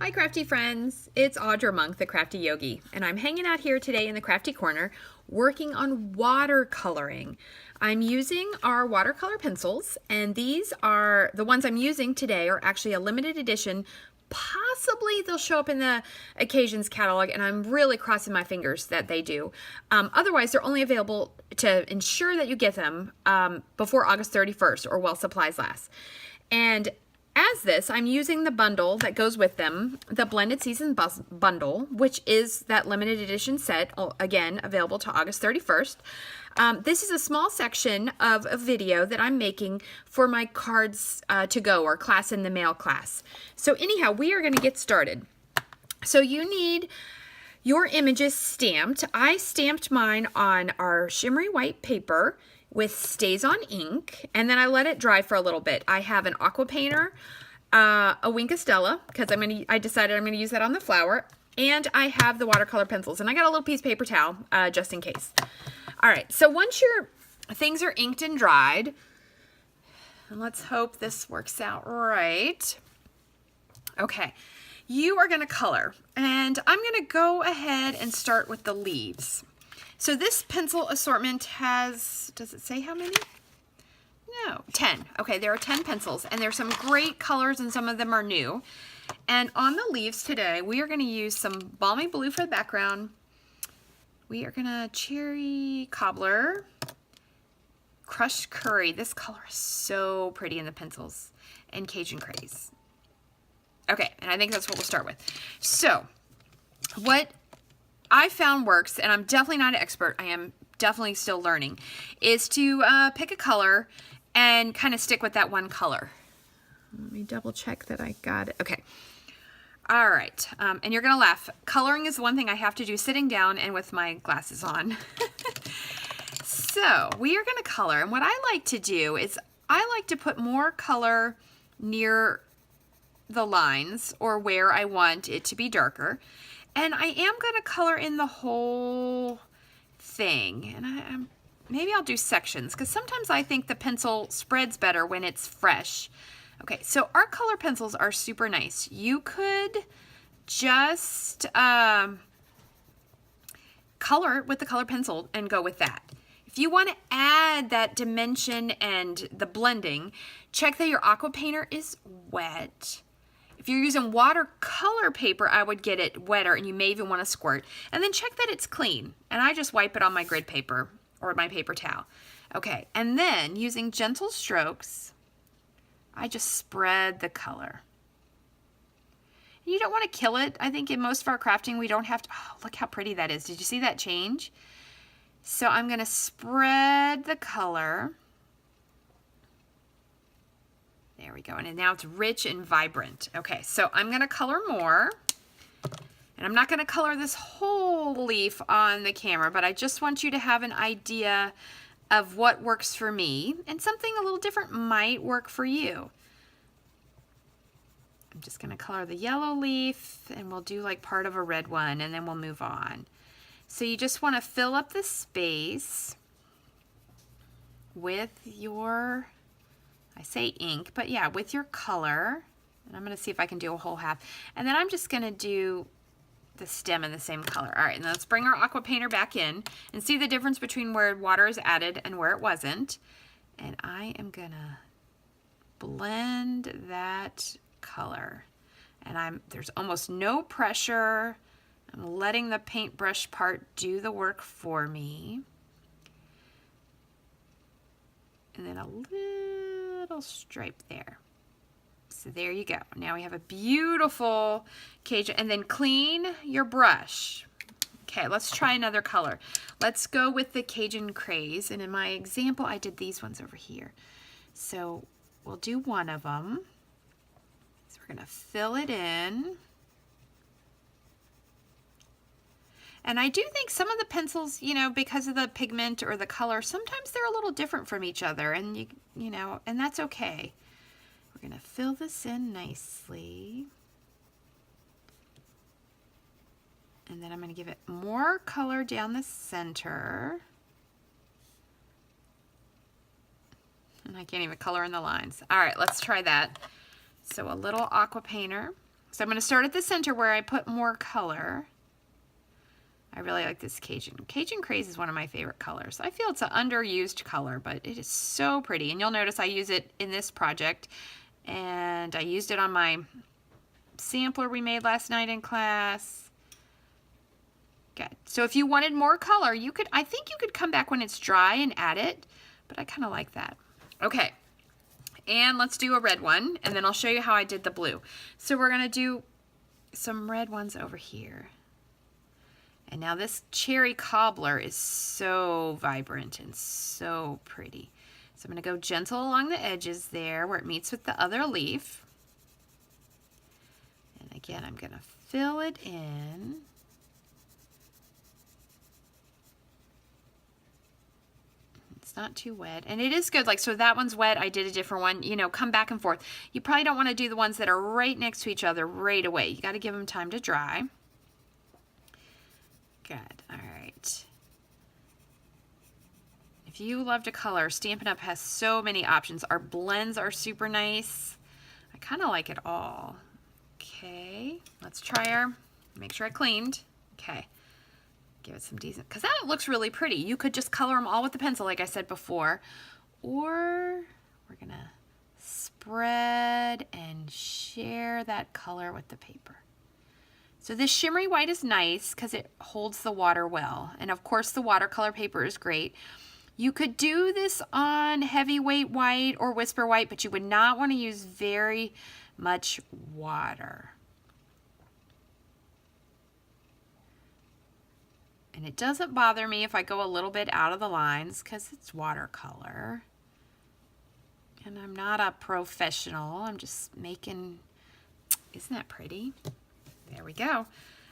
Hi crafty friends, it's Audra Monk, the Crafty Yogi, and I'm hanging out here today in the Crafty Corner working on watercoloring. I'm using our watercolor pencils, and these are, the ones I'm using today are actually a limited edition. Possibly they'll show up in the occasions catalog, and I'm really crossing my fingers that they do. Otherwise, they're only available to ensure that you get them before August 31st or while supplies last. And as this, I'm using the bundle that goes with them, the Blended Season Bundle, which is that limited edition set, again, available to August 31st. This is a small section of a video that I'm making for my cards to go, or class in the mail class. So anyhow, we are going to get started. So you need your images stamped. I stamped mine on our shimmery white paper with Stays On ink, and then I let it dry for a little bit. I have an aqua painter, a Wink of Stella, because I decided I'm gonna use that on the flower, and I have the watercolor pencils, and I got a little piece of paper towel just in case. All right, so once your things are inked and dried, and let's hope this works out right. Okay, you are gonna color, and I'm gonna go ahead and start with the leaves. So this pencil assortment has, does it say how many? No, 10. Okay, there are 10 pencils, and there's some great colors, and some of them are new. And on the leaves today, we are going to use some Balmy Blue for the background. We are going to Cherry Cobbler, Crushed Curry. This color is so pretty in the pencils, and Cajun Craze. Okay, and I think that's what we'll start with. So, what I found works, and I'm definitely not an expert, I am definitely still learning, is to pick a color and kind of stick with that one color. Let me double check that I got it. Okay. All right. And you're going to laugh. Coloring is one thing I have to do sitting down and with my glasses on. So we are going to color. And what I like to do is I like to put more color near the lines or where I want it to be darker. And I am going to color in the whole thing. And maybe I'll do sections, because sometimes I think the pencil spreads better when it's fresh. Okay, so our color pencils are super nice. You could just color with the color pencil and go with that. If you want to add that dimension and the blending, check that your aqua painter is wet. If you're using watercolor paper, I would get it wetter, and you may even want to squirt. And then check that it's clean. And I just wipe it on my grid paper or my paper towel. Okay, and then using gentle strokes, I just spread the color. You don't want to kill it. I think in most of our crafting, we don't have to. Oh, look how pretty that is. Did you see that change? So I'm going to spread the color. There we go, and now it's rich and vibrant. Okay, so I'm gonna color more, and I'm not gonna color this whole leaf on the camera, but I just want you to have an idea of what works for me, and something a little different might work for you. I'm just gonna color the yellow leaf, and we'll do like part of a red one, and then we'll move on. So you just wanna fill up the space with your, I say ink, but yeah, with your color. And I'm going to see if I can do a whole half. And then I'm just going to do the stem in the same color. All right, and let's bring our aqua painter back in and see the difference between where water is added and where it wasn't. And I am going to blend that color. And there's almost no pressure. I'm letting the paintbrush part do the work for me. And then a little stripe there. So there you go. Now we have a beautiful Cajun, and then clean your brush. Okay, let's try another color. Let's go with the Cajun Craze, and in my example, I did these ones over here. So we'll do one of them. So we're gonna fill it in. And I do think some of the pencils, you know, because of the pigment or the color, sometimes they're a little different from each other, and you know, and that's okay. We're gonna fill this in nicely. And then I'm gonna give it more color down the center. And I can't even color in the lines. All right, let's try that. So a little aqua painter. So I'm going to start at the center where I put more color. I really like this Cajun. Cajun Craze is one of my favorite colors. I feel it's an underused color, but it is so pretty. And you'll notice I use it in this project. And I used it on my sampler we made last night in class. Good. So if you wanted more color, you could, I think you could come back when it's dry and add it, but I kind of like that. Okay. And let's do a red one, and then I'll show you how I did the blue. So we're going to do some red ones over here. And now this cherry cobbler is so vibrant and so pretty. So I'm going to go gentle along the edges there where it meets with the other leaf. And again, I'm going to fill it in. It's not too wet, and it is good. Like, so that one's wet, I did a different one. You know, come back and forth. You probably don't want to do the ones that are right next to each other right away. You got to give them time to dry. Good. All right. If you love to color, Stampin' Up! Has so many options. Our blends are super nice. I kind of like it all. Okay, let's try our, make sure I cleaned. Okay, give it some decent, because that looks really pretty. You could just color them all with the pencil like I said before, or we're gonna spread and share that color with the paper. So this shimmery white is nice because it holds the water well. And of course the watercolor paper is great. You could do this on heavyweight white or whisper white, but you would not want to use very much water. And it doesn't bother me if I go a little bit out of the lines because it's watercolor. And I'm not a professional. I'm just making, isn't that pretty? There we go.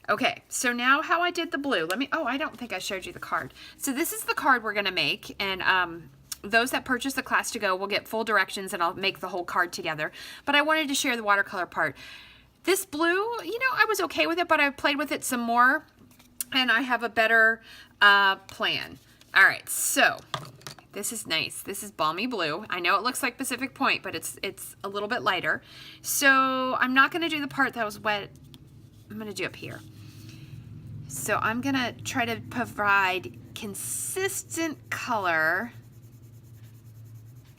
Okay, so now how I did the blue. Let me, oh, I don't think I showed you the card. So this is the card we're gonna make, and those that purchase the class to go will get full directions and I'll make the whole card together. But I wanted to share the watercolor part. This blue, you know, I was okay with it, but I played with it some more and I have a better plan. All right, so this is nice. This is Balmy Blue. I know it looks like Pacific Point, but it's a little bit lighter. So I'm not gonna do the part that was wet. I'm gonna do up here. So I'm gonna try to provide consistent color,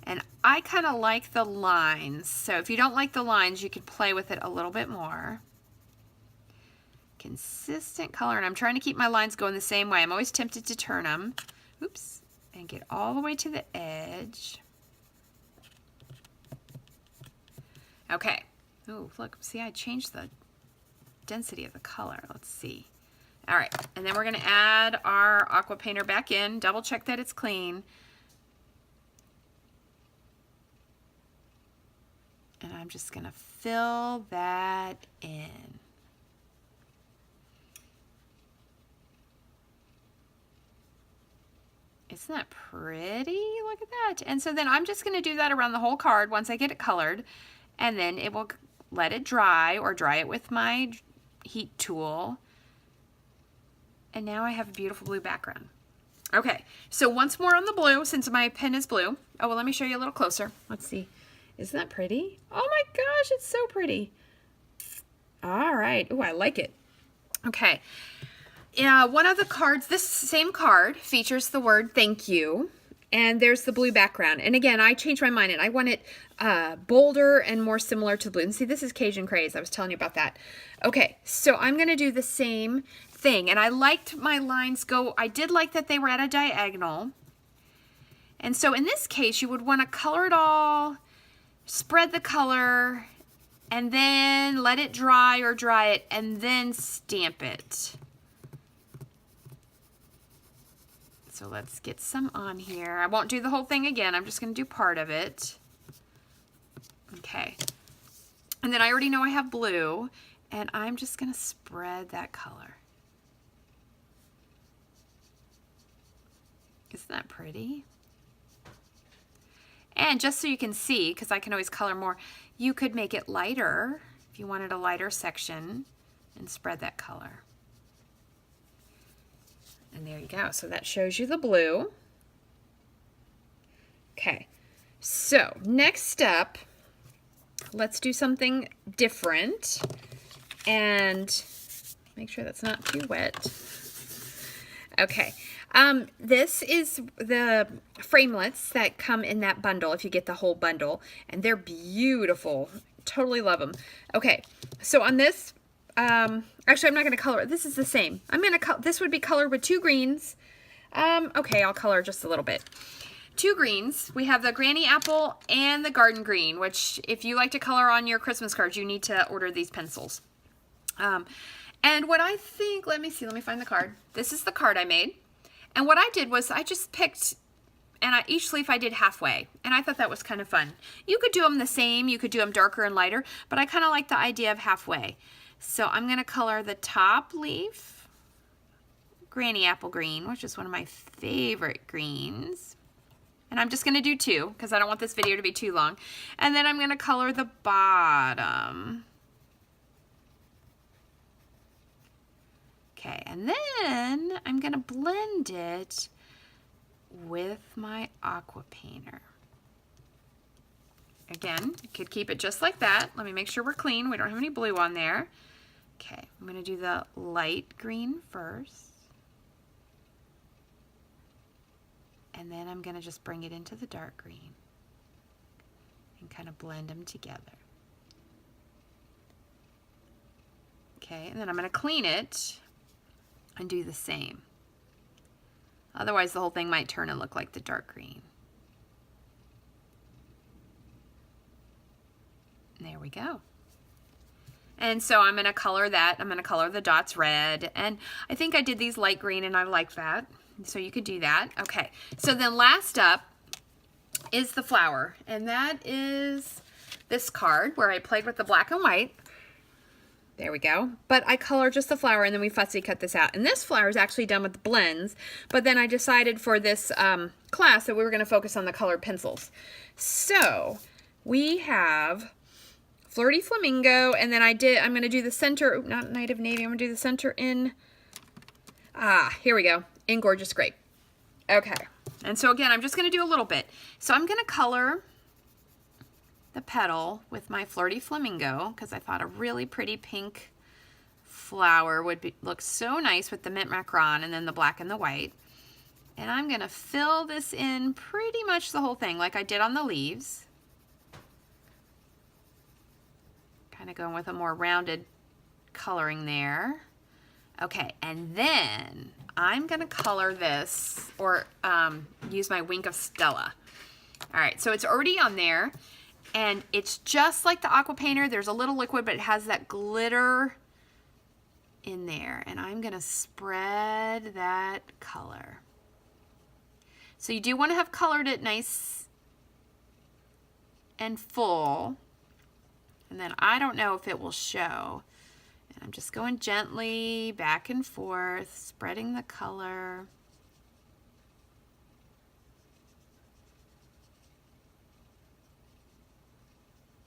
and I kind of like the lines. So if you don't like the lines, you could play with it a little bit more. Consistent color, and I'm trying to keep my lines going the same way. I'm always tempted to turn them. Oops, and get all the way to the edge. Okay. Oh, look, see, I changed the density of the color. Let's see. All right, and then we're going to add our aqua painter back in, double check that it's clean. And I'm just going to fill that in. Isn't that pretty? Look at that. And so then I'm just going to do that around the whole card once I get it colored, and then it will let it dry or dry it with my heat tool. And now I have a beautiful blue background. Okay, so once more on the blue, since my pen is blue. Oh, well, let me show you a little closer. Let's see. Isn't that pretty? Oh my gosh, it's so pretty. All right. Oh, I like it. Okay. One of the cards, this same card features the word thank you. And there's the blue background. And again, I changed my mind and I want it bolder and more similar to blue. And see, this is Cajun Craze. I was telling you about that. Okay, so I'm going to do the same thing. And I liked my lines go, I did like that they were at a diagonal. And so in this case, you would want to color it all, spread the color, and then let it dry or dry it, and then stamp it. So let's get some on here. I won't do the whole thing again. I'm just going to do part of it. Okay. And then I already know I have blue, and I'm just going to spread that color. Isn't that pretty? And just so you can see, because I can always color more, you could make it lighter if you wanted a lighter section and spread that color. And there you go. So that shows you the blue. Okay, so next up, let's do something different. And make sure that's not too wet. Okay. This is the framelits that come in that bundle if you get the whole bundle, and they're beautiful. Totally love them. Okay, so on this, actually I'm not going to color it. This is the same. This would be colored with 2 greens. Okay, I'll color just a little bit. 2 greens. We have the Granny Apple and the Garden Green, which if you like to color on your Christmas cards, you need to order these pencils. And what I think, let me find the card. This is the card I made. And what I did was I just picked, and each leaf I did halfway. And I thought that was kind of fun. You could do them the same, you could do them darker and lighter, but I kind of like the idea of halfway. So I'm going to color the top leaf Granny Apple Green, which is one of my favorite greens. And I'm just going to do 2 because I don't want this video to be too long. And then I'm going to color the bottom. Okay, and then I'm going to blend it with my aqua painter. Again, you could keep it just like that. Let me make sure we're clean. We don't have any blue on there. Okay, I'm going to do the light green first. And then I'm going to just bring it into the dark green and kind of blend them together. Okay, and then I'm going to clean it and do the same. Otherwise the whole thing might turn and look like the dark green. There we go. And so I'm going to color that. I'm going to color the dots red. And I think I did these light green and I like that. So you could do that. Okay. So then last up is the flower. And that is this card where I played with the black and white. There we go. But I color just the flower and then we fussy cut this out. And this flower is actually done with the blends. But then I decided for this class that we were going to focus on the colored pencils. So we have Flirty Flamingo, and then I'm going to do the center, not Night of Navy, I'm going to do the center in, here we go, in Gorgeous Grape. Okay, and so again, I'm just going to do a little bit. So I'm going to color the petal with my Flirty Flamingo, because I thought a really pretty pink flower would look so nice with the mint macaron and then the black and the white. And I'm going to fill this in pretty much the whole thing like I did on the leaves. Kind of going with a more rounded coloring there. Okay, and then I'm going to color this, or use my Wink of Stella. All right, so it's already on there, and it's just like the aqua painter. There's a little liquid, but it has that glitter in there, and I'm going to spread that color. So you do want to have colored it nice and full. And then I don't know if it will show. And I'm just going gently back and forth, spreading the color.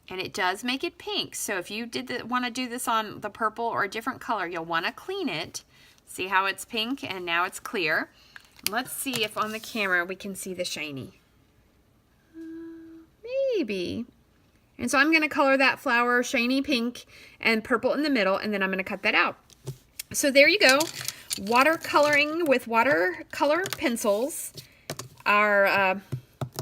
And it does make it pink. So if you want to do this on the purple or a different color, you'll want to clean it. See how it's pink and now it's clear. Let's see if on the camera we can see the shiny. Maybe. And so I'm going to color that flower shiny pink and purple in the middle, and then I'm going to cut that out. So there you go. Watercoloring with watercolor pencils, our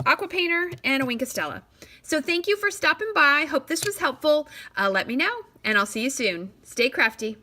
aqua painter, and a Wink of Stella. So thank you for stopping by. Hope this was helpful. Let me know, and I'll see you soon. Stay crafty.